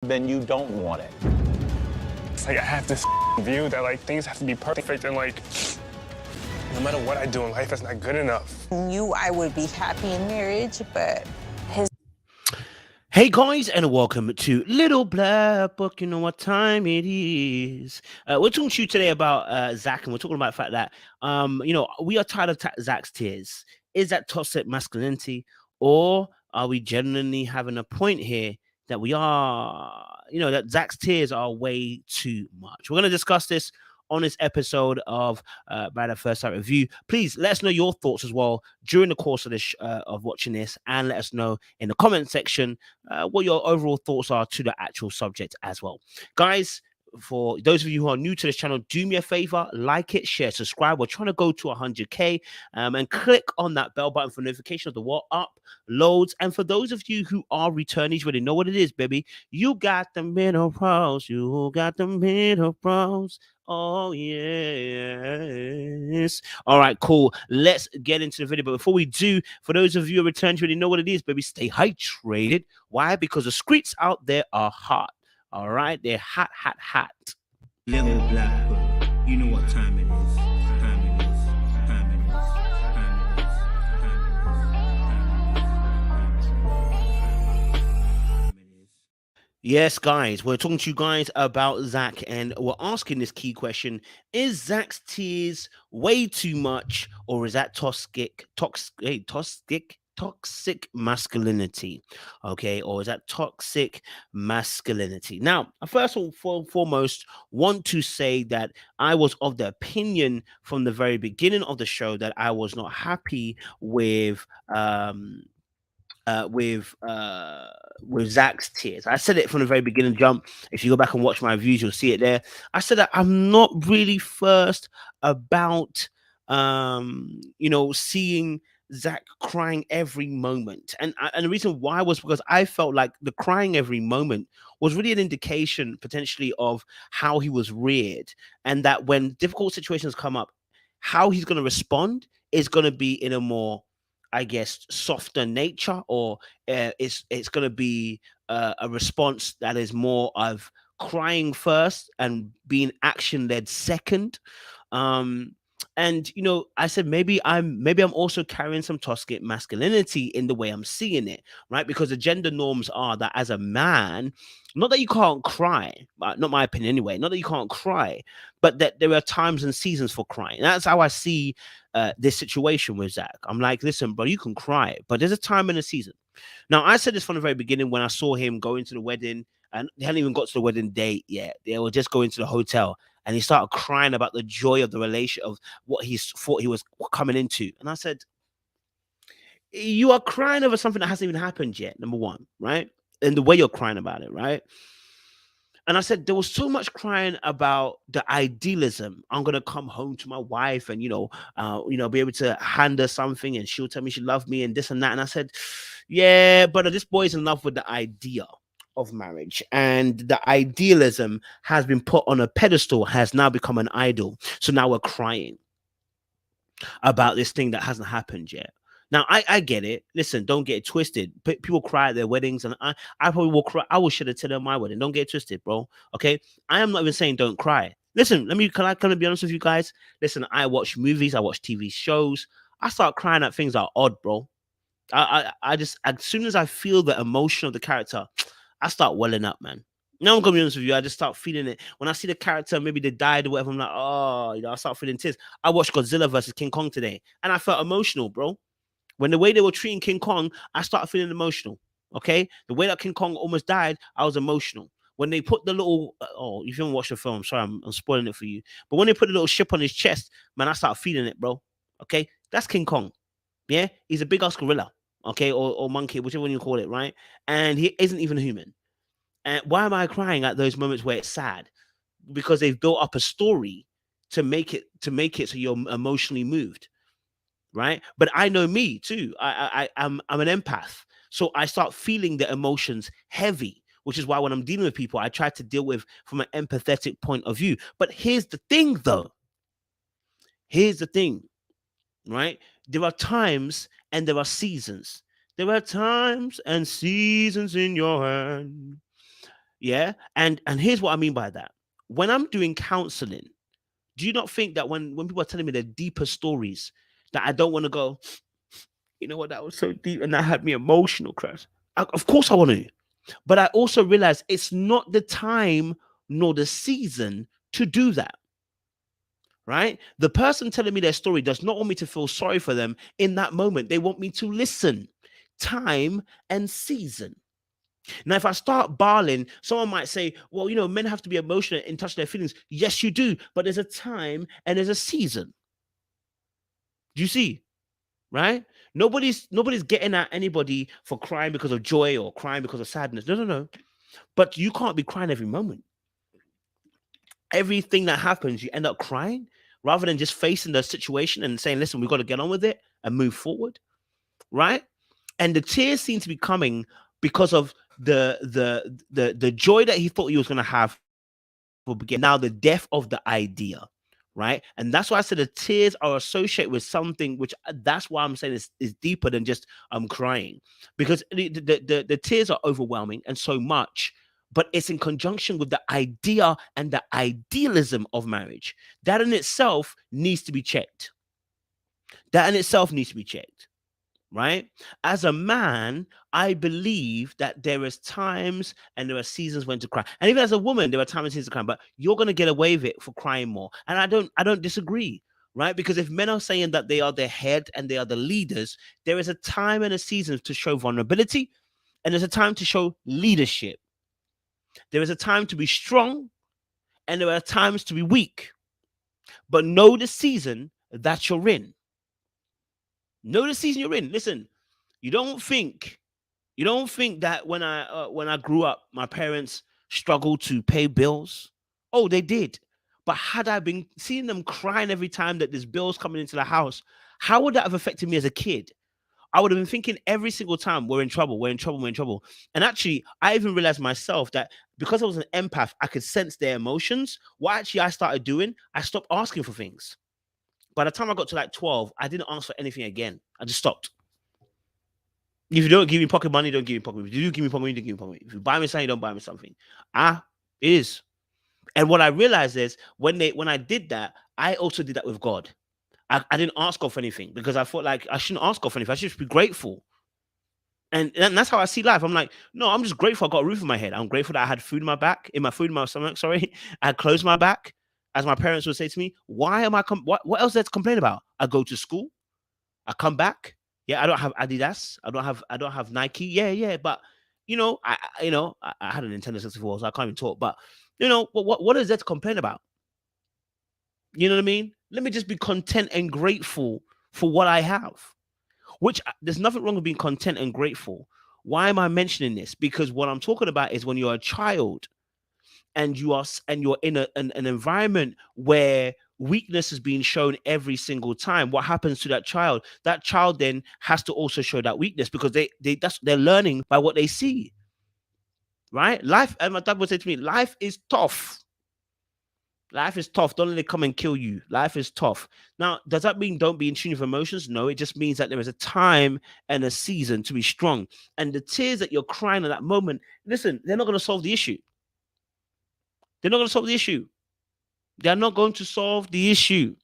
then you don't want it. It's like I have this view that like things have to be perfect and like no matter what I do in life, it's not good enough. Knew I would be happy in marriage, but his. Hey guys, and welcome to Little Black Book. You know what time it is. We're talking to you today about Zach, and we're talking about the fact that we are tired of Zach's tears. Is that toxic masculinity, or are we genuinely having a point here that we are, that Zach's tears are way too much? We're going to discuss this on this episode of By the First Sight Review. Please let us know your thoughts as well during the course of this of watching this, and let us know in the comment section what your overall thoughts are to the actual subject as well, guys. For those of you who are new to this channel, do me a favor, like it, share, subscribe. We're trying to go to 100k, and click on that bell button for notification of the what uploads. And for those of you who are returnees, really know what it is, baby. You got the middle pros. You got the middle pros. Oh, yes. All right, cool. Let's get into the video. But before we do, for those of you who return, you already know what it is, baby. Stay hydrated. Why? Because the streets out there are hot. All right? They're hot, hot, hot. Little Black Book. You know what time it is. Time it is. Time it is. Time it is. Yes, guys, we're talking to you guys about Zach, and we're asking this key question: is Zach's tears way too much, or is that toxic masculinity? Okay, or is that toxic masculinity? Now, first of all, foremost, want to say that I was of the opinion from the very beginning of the show that I was not happy with Zach's tears. I said it from the very beginning jump. If you go back and watch my reviews, you'll see it there. I said that I'm not really first about seeing Zach crying every moment. And the reason why was because I felt like the crying every moment was really an indication potentially of how he was reared, and that when difficult situations come up, how he's going to respond is going to be in a more, I guess, softer nature, or it's going to be a response that is more of crying first and being action led second. And I said maybe I'm also carrying some toxic masculinity in the way I'm seeing it, right? Because the gender norms are that as a man, not that you can't cry, not my opinion anyway, not that you can't cry, but that there are times and seasons for crying. And that's how I see this situation with Zach. I'm like, listen, bro, you can cry, but there's a time and a season. Now, I said this from the very beginning when I saw him going to the wedding, and they hadn't even got to the wedding date yet. They were just going to the hotel, and he started crying about the joy of the relation, of what he thought he was coming into. And I said, you are crying over something that hasn't even happened yet, number one, right? And the way you're crying about it, right? And I said, there was so much crying about the idealism. I'm gonna come home to my wife and be able to hand her something, and she'll tell me she loved me and this and that. And I said, yeah, but this boy's in love with the idea of marriage, and the idealism has been put on a pedestal, has now become an idol. So now we're crying about this thing that hasn't happened yet. Now, I get it. Listen, don't get it twisted. People cry at their weddings, and I probably will cry. I will shed a tear at my wedding. Don't get it twisted, bro. Okay? I am not even saying don't cry. Listen, can I be honest with you guys? Listen, I watch movies, I watch TV shows. I start crying at things that are odd, bro. I just, as soon as I feel the emotion of the character, I start welling up, man. Now I'm gonna be honest with you. I just start feeling it when I see the character. Maybe they died or whatever. I'm like, oh, I start feeling tears. I watched Godzilla versus King Kong today, and I felt emotional, bro. When the way they were treating King Kong, I started feeling emotional. Okay, the way that King Kong almost died, I was emotional. When they put the little, if you haven't watched the film, sorry, I'm spoiling it for you. But when they put the little ship on his chest, man, I started feeling it, bro. Okay, that's King Kong. Yeah, he's a big ass gorilla. Okay, or monkey, whichever one you call it, right? And he isn't even human. And why am I crying at those moments where it's sad? Because they've built up a story to make it so you're emotionally moved, right? But I know me too. I'm an empath, so I start feeling the emotions heavy, which is why when I'm dealing with people, I try to deal with from an empathetic point of view. But here's the thing, though. Here's the thing, right? There are times and there are seasons. There are times and seasons in your hand. Yeah. And here's what I mean by that. When I'm doing counseling, do you not think that when people are telling me their deeper stories, that I don't want to go, you know what, that was so deep and that had me emotional, Chris? Of course I want to. But I also realize it's not the time nor the season to do that. Right? The person telling me their story does not want me to feel sorry for them in that moment. They want me to listen. Time and season. Now, if I start bawling, someone might say, well, you know, men have to be emotional and touch their feelings. Yes, you do. But there's a time and there's a season. Do you see? Right? Nobody's getting at anybody for crying because of joy or crying because of sadness. No, no, no. But you can't be crying every moment. Everything that happens, you end up crying rather than just facing the situation and saying, listen, we've got to get on with it and move forward. Right? And the tears seem to be coming because of the joy that he thought he was going to have will begin. Now the death of the idea, right? And that's why I said the tears are associated with something which that's why I'm saying is deeper than just I'm crying, because the tears are overwhelming and so much, but it's in conjunction with the idea and the idealism of marriage. That in itself needs to be checked. That in itself needs to be checked. Right? As a man, I believe that there is times and there are seasons when to cry. And even as a woman, there are times and seasons to cry, but you're going to get away with it for crying more. And I don't disagree, right? Because if men are saying that they are the head and they are the leaders, there is a time and a season to show vulnerability, and there's a time to show leadership. There is a time to be strong, and there are times to be weak. But know the season that you're in. Know the season you're in. Listen, you don't think that when I grew up, my parents struggled to pay bills. Oh, they did. But had I been seeing them crying every time that there's bills coming into the house, how would that have affected me as a kid? I would have been thinking every single time, we're in trouble, we're in trouble, we're in trouble. And actually, I even realized myself that because I was an empath, I could sense their emotions. What actually I started doing, I stopped asking for things. By the time I got to like 12, I didn't ask for anything again. I just stopped. If you don't give me pocket money, don't give me pocket money. If you do give me pocket money, don't give me pocket money. If you buy me something, don't buy me something. It is. And what I realized is when I did that, I also did that with God. I didn't ask God for anything because I thought like I shouldn't ask God for anything. I should just be grateful. And that's how I see life. I'm like, no, I'm just grateful I got a roof on my head. I'm grateful that I had food in my back, in my stomach, sorry. I had clothes in my back. As my parents would say to me, why am I, what else is there to complain about? I go to school, I come back. Yeah, I don't have Adidas. I don't have Nike. Yeah. But I had a Nintendo 64, so I can't even talk. But what is there to complain about? You know what I mean? Let me just be content and grateful for what I have. Which there's nothing wrong with being content and grateful. Why am I mentioning this? Because what I'm talking about is when you're a child and you're in an environment where weakness is being shown every single time, what happens to that child? That child then has to also show that weakness because they're learning by what they see. Right? Life, and my dad would say to me, life is tough. Life is tough. Don't let it come and kill you. Life is tough. Now, does that mean don't be in tune with emotions? No, it just means that there is a time and a season to be strong. And the tears that you're crying at that moment, listen, they're not going to solve the issue. They're not going to solve the issue. They're not going to solve the issue.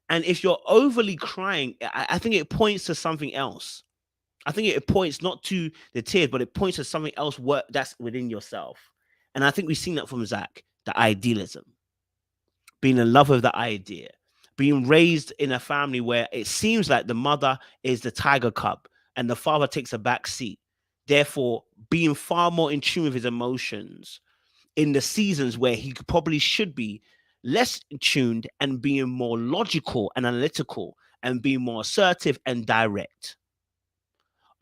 And if you're overly crying, I think it points to something else. I think it points not to the tears, but it points to something else that's within yourself. And I think we've seen that from Zach, the idealism, being in love with the idea, being raised in a family where it seems like the mother is the tiger cub and the father takes a back seat. Therefore, being far more in tune with his emotions in the seasons where he probably should be less tuned and being more logical and analytical and being more assertive and direct.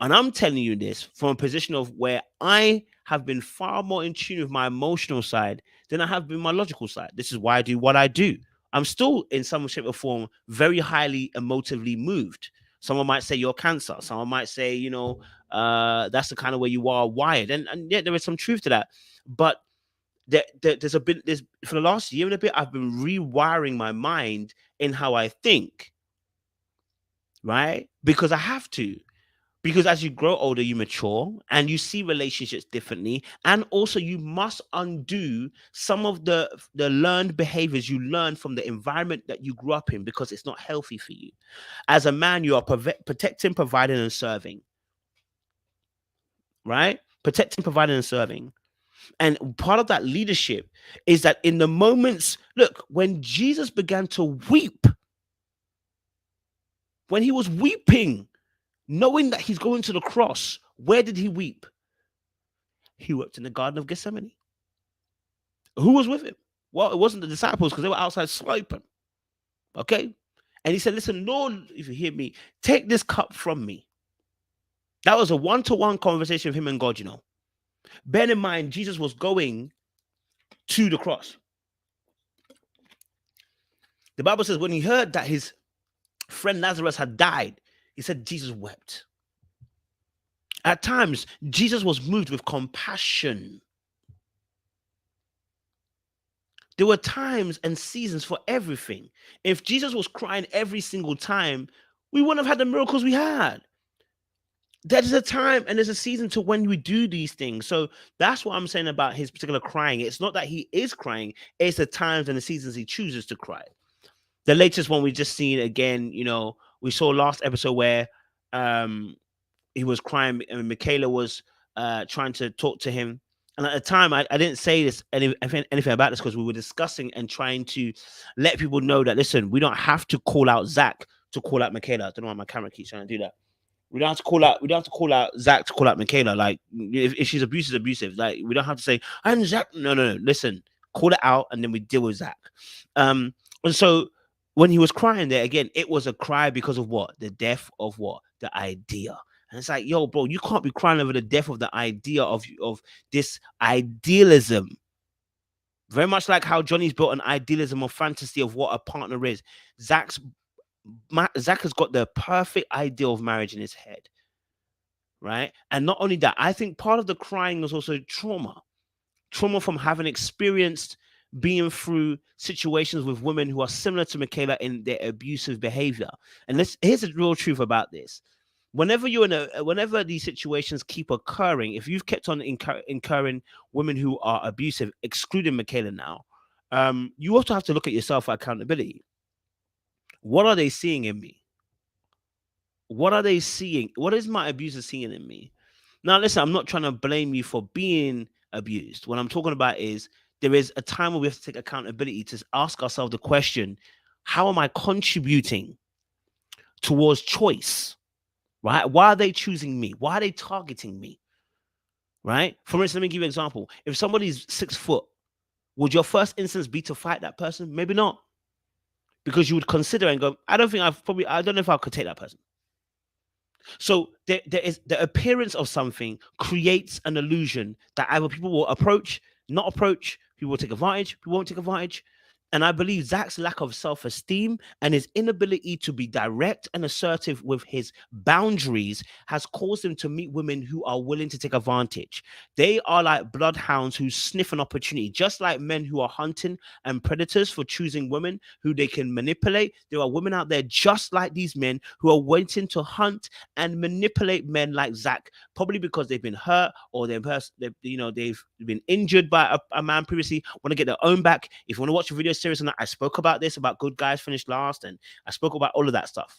And I'm telling you this from a position of where I have been far more in tune with my emotional side than I have been my logical side. This is why I do what I do. I'm still in some shape or form very highly emotively moved. Someone might say you're Cancer. Someone might say, that's the kind of way you are wired. And yet there is some truth to that. But there's for the last year and a bit, I've been rewiring my mind in how I think, right? Because I have to. Because as you grow older, you mature and you see relationships differently. And also you must undo some of the learned behaviors you learned from the environment that you grew up in, because it's not healthy for you. As a man, you are protecting, providing, and serving. Right? Protecting, providing, and serving. And part of that leadership is that in the moments, look, when Jesus began to weep, when he was weeping, knowing that he's going to the cross, where did he weep? He wept in the Garden of Gethsemane. Who was with him? Well, it wasn't the disciples, because they were outside sleeping. Okay? And he said, listen, Lord, if you hear me, take this cup from me. That was a one-to-one conversation with him and God, Bear in mind, Jesus was going to the cross. The Bible says when he heard that his friend Lazarus had died, he said Jesus wept. At times, Jesus was moved with compassion. There were times and seasons for everything. If Jesus was crying every single time, we wouldn't have had the miracles we had. There's a time and there's a season to when we do these things. So that's what I'm saying about his particular crying. It's not that he is crying, it's the times and the seasons he chooses to cry. The latest one we just seen again, we saw last episode where he was crying and Michaela was trying to talk to him. And at the time, I didn't say anything about this, because we were discussing and trying to let people know that, listen, we don't have to call out Zach to call out Michaela. I don't know why my camera keeps trying to do that. We don't have to call out Zach to call out Michaela. Like, if she's abusive. Like, we don't have to say, I'm Zach. No. Listen, call it out and then we deal with Zach. And so when he was crying there, again, it was a cry because of what? The death of what? The idea. And it's like, yo, bro, you can't be crying over the death of the idea of this idealism. Very much like how Johnny's built an idealism or fantasy of what a partner is. Zach has got the perfect ideal of marriage in his head, right? And not only that, I think part of the crying was also trauma from having experienced being through situations with women who are similar to Michaela in their abusive behavior. And here's the real truth about this. Whenever these situations keep occurring, if you've kept on incurring women who are abusive, excluding Michaela now, you also have to look at yourself for accountability. What are they seeing in me? What are they seeing? What is my abuser seeing in me? Now, listen, I'm not trying to blame you for being abused. What I'm talking about is there is a time where we have to take accountability to ask ourselves the question, how am I contributing towards choice? Right? Why are they choosing me? Why are they targeting me? Right? For instance, let me give you an example. If somebody's 6 foot, would your first instance be to fight that person? Maybe not. Because you would consider and go, I don't know if I could take that person. So there is the appearance of something creates an illusion that either people will approach, not approach, people will take advantage, people won't take advantage. And I believe Zach's lack of self-esteem and his inability to be direct and assertive with his boundaries has caused him to meet women who are willing to take advantage. They are like bloodhounds who sniff an opportunity, just like men who are hunting and predators for choosing women who they can manipulate. There are women out there just like these men who are waiting to hunt and manipulate men like Zach, probably because they've been hurt or they've been injured by a man previously, want to get their own back. If you want to watch a video series on that, I spoke about this, about good guys finished last, and I spoke about all of that stuff.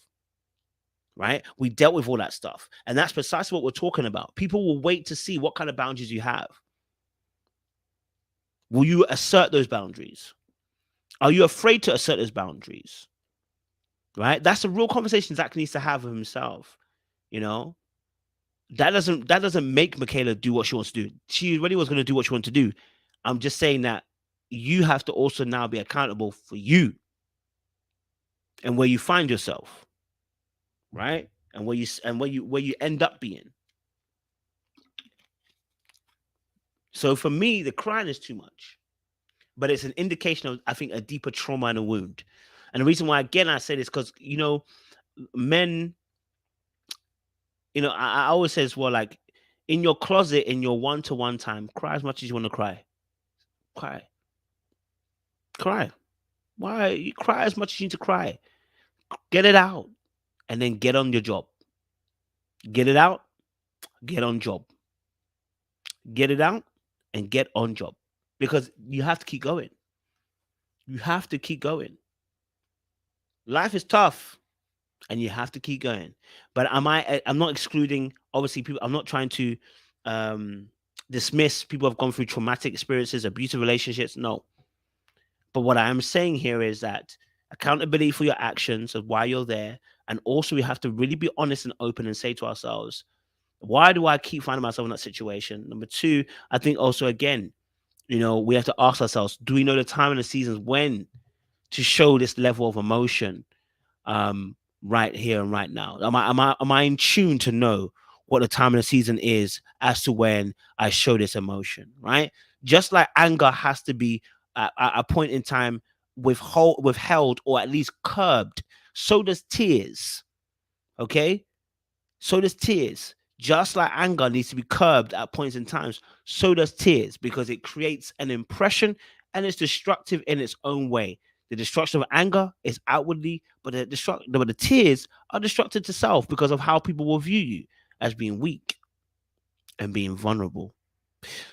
Right? We dealt with all that stuff. And that's precisely what we're talking about. People will wait to see what kind of boundaries you have. Will you assert those boundaries? Are you afraid to assert those boundaries? Right? That's a real conversation Zach needs to have with himself. That doesn't make Michaela do what she wants to do. She really was going to do what she wanted to do. I'm just saying that you have to also now be accountable for you and where you find yourself, right? And where you end up being. So for me, the crying is too much, but it's an indication of, I think, a deeper trauma and a wound. And the reason why, again, I say this because men. I always say as well, like in your closet, in your one-to-one time, cry as much as you want to cry. Cry. Why? You cry as much as you need to cry. Get it out and then get on your job. Get it out, get on job. Get it out and get on job, because you have to keep going. You have to keep going. Life is tough and you have to keep going. But I'm not excluding, obviously, people. I'm not trying to dismiss people who have gone through traumatic experiences, abusive relationships. No. But what I am saying here is that accountability for your actions of why you're there. And also we have to really be honest and open and say to ourselves, why do I keep finding myself in that situation? Number two, I think also, again, we have to ask ourselves, do we know the time and the seasons when to show this level of emotion right here and right now? Am I in tune to know what the time of the season is as to when I show this emotion, right? Just like anger has to be at a point in time withheld or at least curbed, so does tears, okay? So does tears. Just like anger needs to be curbed at points in times, so does tears, because it creates an impression and it's destructive in its own way. The destruction of anger is outwardly, but the tears are destructive to self because of how people will view you as being weak and being vulnerable.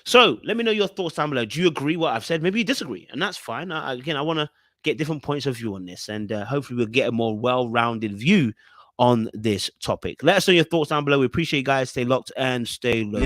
So let me know your thoughts down below. Do you agree what I've said? Maybe you disagree, and that's fine. I want to get different points of view on this, and hopefully we'll get a more well-rounded view on this topic. Let us know your thoughts down below. We appreciate you guys. Stay locked and stay low.